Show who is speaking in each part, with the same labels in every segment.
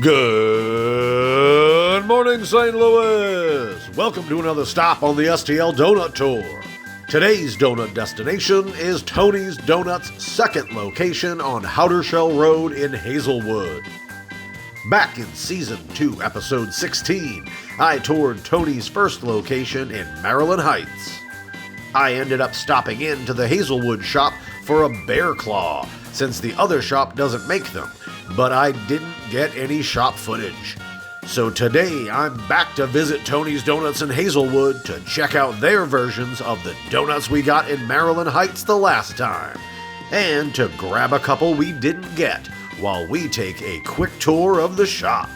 Speaker 1: Good morning, St. Louis! Welcome to another stop on the STL Donut Tour. Today's donut destination is Tony's Donut's second location on Howdershell Road in Hazelwood. Back in Season 2, Episode 16, I toured Tony's first location in Maryland Heights. I ended up stopping into the Hazelwood shop for a bear claw, since the other shop doesn't make them, but I didn't get any shop footage. So today I'm back to visit Tony's Donuts in Hazelwood to check out their versions of the donuts we got in Maryland Heights the last time, and to grab a couple we didn't get while we take a quick tour of the shop.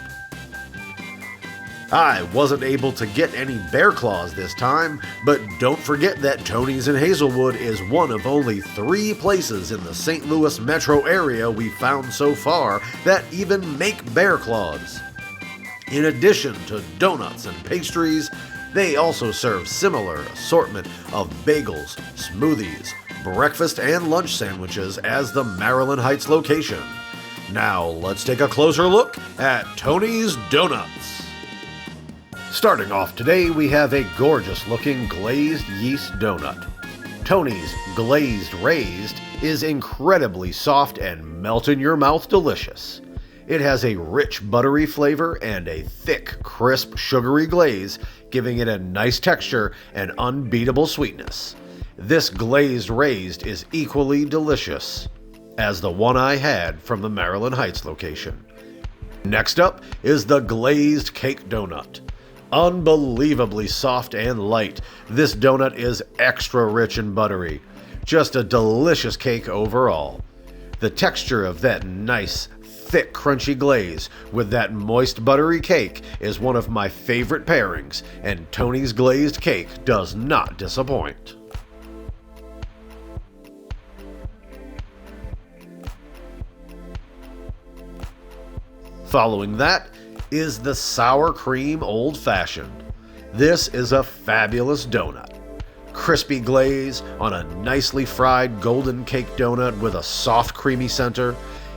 Speaker 1: I wasn't able to get any bear claws this time, but don't forget that Tony's in Hazelwood is one of only 3 places in the St. Louis metro area we've found so far that even make bear claws. In addition to donuts and pastries, they also serve similar assortment of bagels, smoothies, breakfast and lunch sandwiches as the Maryland Heights location. Now let's take a closer look at Tony's Donuts. Starting off today, we have a gorgeous looking glazed yeast donut. Tony's Glazed Raised is incredibly soft and melt in your mouth delicious. It has a rich buttery flavor and a thick, crisp, sugary glaze, giving it a nice texture and unbeatable sweetness. This Glazed Raised is equally delicious as the one I had from the Maryland Heights location. Next up is the Glazed Cake Donut. Unbelievably soft and light, this donut is extra rich and buttery. Just a delicious cake overall. The texture of that nice, thick, crunchy glaze with that moist, buttery cake is one of my favorite pairings, and Tony's Glazed Cake does not disappoint. Following that is the Sour Cream Old Fashioned. This is a fabulous donut. Crispy glaze on a nicely fried golden cake donut with a soft creamy center.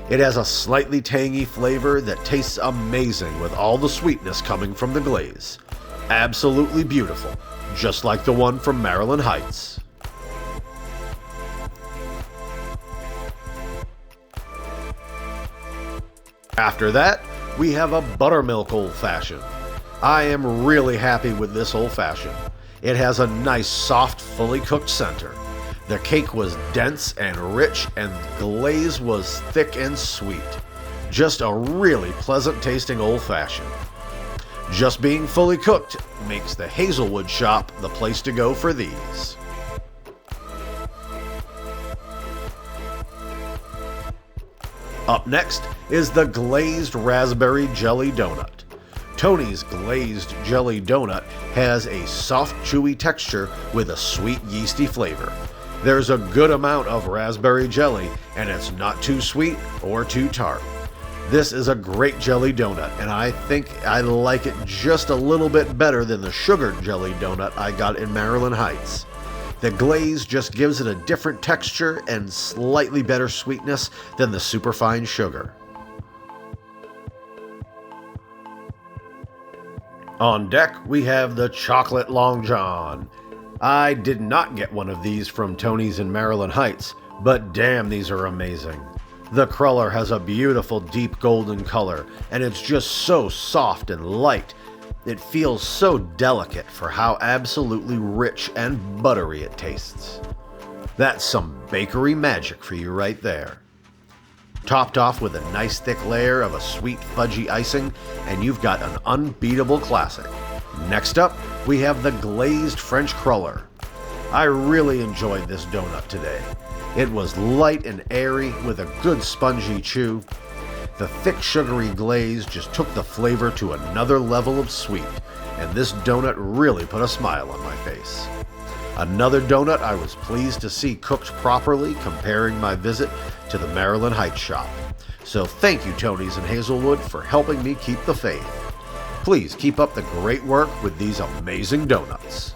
Speaker 1: It has a slightly tangy flavor that tastes amazing with all the sweetness coming from the glaze. Absolutely beautiful, just like the one from Maryland Heights. After that, we have a buttermilk old fashioned. I am really happy with this old fashioned. It has a nice soft, fully cooked center. The cake was dense and rich, and the glaze was thick and sweet. Just a really pleasant tasting old fashioned. Just being fully cooked makes the Hazelwood shop the place to go for these. Up next is the Glazed Raspberry Jelly Donut. Tony's Glazed Jelly Donut has a soft, chewy texture with a sweet, yeasty flavor. There's a good amount of raspberry jelly, and it's not too sweet or too tart. This is a great jelly donut, and I think I like it just a little bit better than the sugared jelly donut I got in Maryland Heights. The glaze just gives it a different texture and slightly better sweetness than the superfine sugar. On deck, we have the Chocolate Long John. I did not get one of these from Tony's in Maryland Heights, but damn, these are amazing. The cruller has a beautiful deep golden color, and it's just so soft and light. It feels so delicate for how absolutely rich and buttery it tastes. That's some bakery magic for you right there. Topped off with a nice thick layer of a sweet fudgy icing, and you've got an unbeatable classic. Next up, we have the Glazed French Cruller. I really enjoyed this donut today. It was light and airy with a good spongy chew. The thick sugary glaze just took the flavor to another level of sweet, and this donut really put a smile on my face. Another donut I was pleased to see cooked properly, comparing my visit to the Maryland Heights shop. So thank you, Tony's in Hazelwood, for helping me keep the faith. Please keep up the great work with these amazing donuts.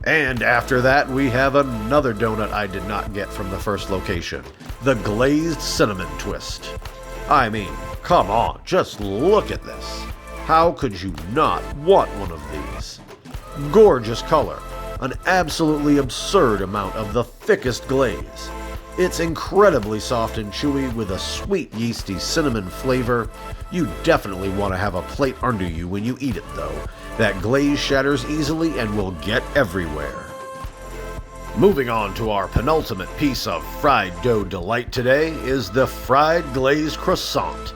Speaker 1: And after that, we have another donut I did not get from the first location, the Glazed Cinnamon Twist. I mean, come on, just look at this. How could you not want one of these? Gorgeous color, an absolutely absurd amount of the thickest glaze. It's incredibly soft and chewy with a sweet yeasty cinnamon flavor. You definitely want to have a plate under you when you eat it though. That glaze shatters easily and will get everywhere. Moving on to our penultimate piece of fried dough delight today is the fried glazed croissant.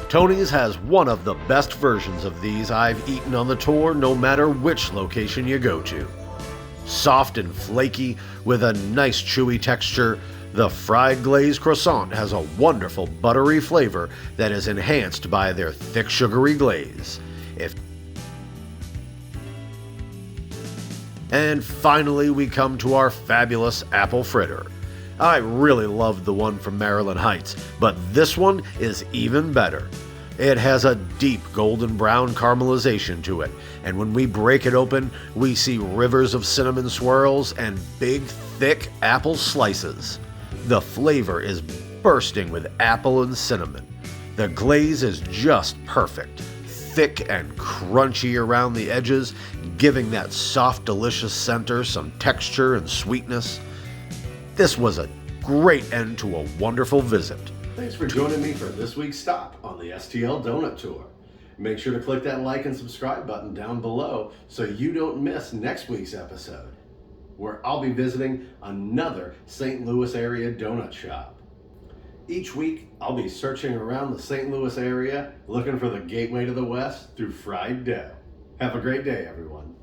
Speaker 1: Tony's has one of the best versions of these I've eaten on the tour, no matter which location you go to. Soft and flaky with a nice chewy texture, the fried glazed croissant has a wonderful buttery flavor that is enhanced by their thick sugary glaze. And finally, we come to our fabulous apple fritter. I really loved the one from Maryland Heights, but this one is even better. It has a deep golden brown caramelization to it, and when we break it open, we see rivers of cinnamon swirls and big, thick apple slices. The flavor is bursting with apple and cinnamon. The glaze is just perfect, thick and crunchy around the edges, giving that soft, delicious center some texture and sweetness. This was a great end to a wonderful visit. Thanks for joining me for this week's stop on the STL Donut Tour. Make sure to click that like and subscribe button down below so you don't miss next week's episode, where I'll be visiting another St. Louis area donut shop. Each week, I'll be searching around the St. Louis area looking for the gateway to the West through fried dough. Have a great day, everyone.